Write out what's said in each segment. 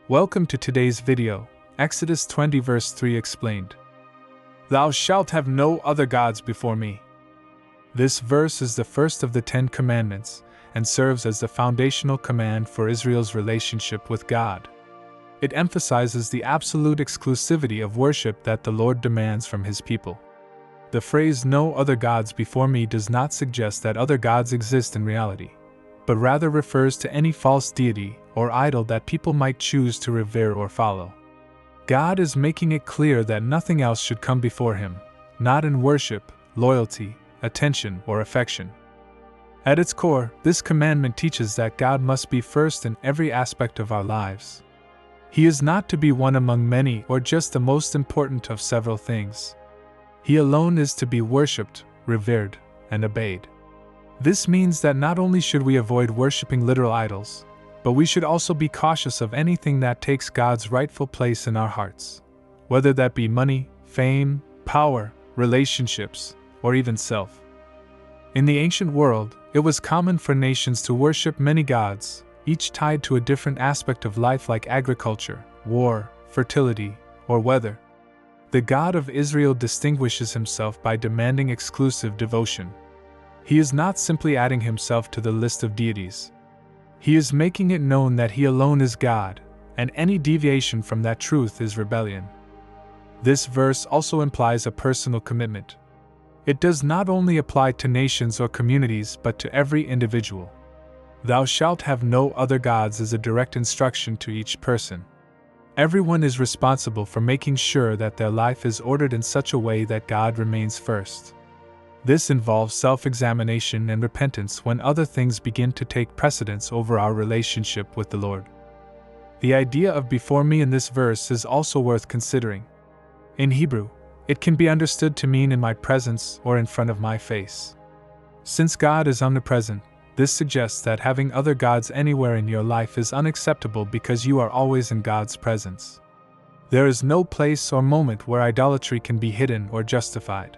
Welcome to today's video, Exodus 20 verse 3 explained. Thou shalt have no other gods before me. This verse is the first of the 10 commandments and serves as the foundational command for Israel's relationship with God. It emphasizes the absolute exclusivity of worship that the Lord demands from His people. The phrase "no other gods before me" does not suggest that other gods exist in reality, but rather refers to any false deity or idol that people might choose to revere or follow. God is making it clear that nothing else should come before Him, not in worship, loyalty, attention, or affection. At its core, this commandment teaches that God must be first in every aspect of our lives. He is not to be one among many or just the most important of several things. He alone is to be worshipped, revered, and obeyed. This means that not only should we avoid worshiping literal idols, but we should also be cautious of anything that takes God's rightful place in our hearts, whether that be money, fame, power, relationships, or even self. In the ancient world, it was common for nations to worship many gods, each tied to a different aspect of life like agriculture, war, fertility, or weather. The God of Israel distinguishes Himself by demanding exclusive devotion. He is not simply adding Himself to the list of deities. He is making it known that He alone is God, and any deviation from that truth is rebellion. This verse also implies a personal commitment. It does not only apply to nations or communities but to every individual. Thou shalt have no other gods is a direct instruction to each person. Everyone is responsible for making sure that their life is ordered in such a way that God remains first. This involves self-examination and repentance when other things begin to take precedence over our relationship with the Lord. The idea of "before me" in this verse is also worth considering. In Hebrew, it can be understood to mean in my presence or in front of my face. Since God is omnipresent, this suggests that having other gods anywhere in your life is unacceptable because you are always in God's presence. There is no place or moment where idolatry can be hidden or justified.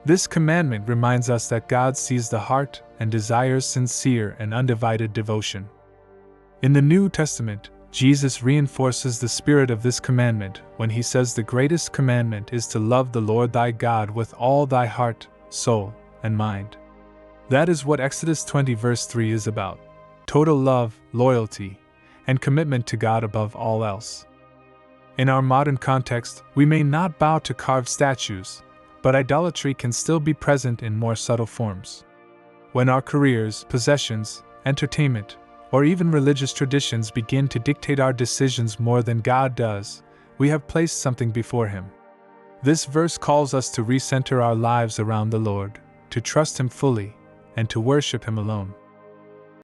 This commandment reminds us that God sees the heart and desires sincere and undivided devotion. In the New Testament, Jesus reinforces the spirit of this commandment when He says the greatest commandment is to love the Lord thy God with all thy heart, soul, and mind. That is what Exodus 20 verse 3 is about: total love, loyalty, and commitment to God above all else. In our modern context, we may not bow to carved statues, but idolatry can still be present in more subtle forms. When our careers, possessions, entertainment, or even religious traditions begin to dictate our decisions more than God does, we have placed something before Him. This verse calls us to recenter our lives around the Lord, to trust Him fully, and to worship Him alone.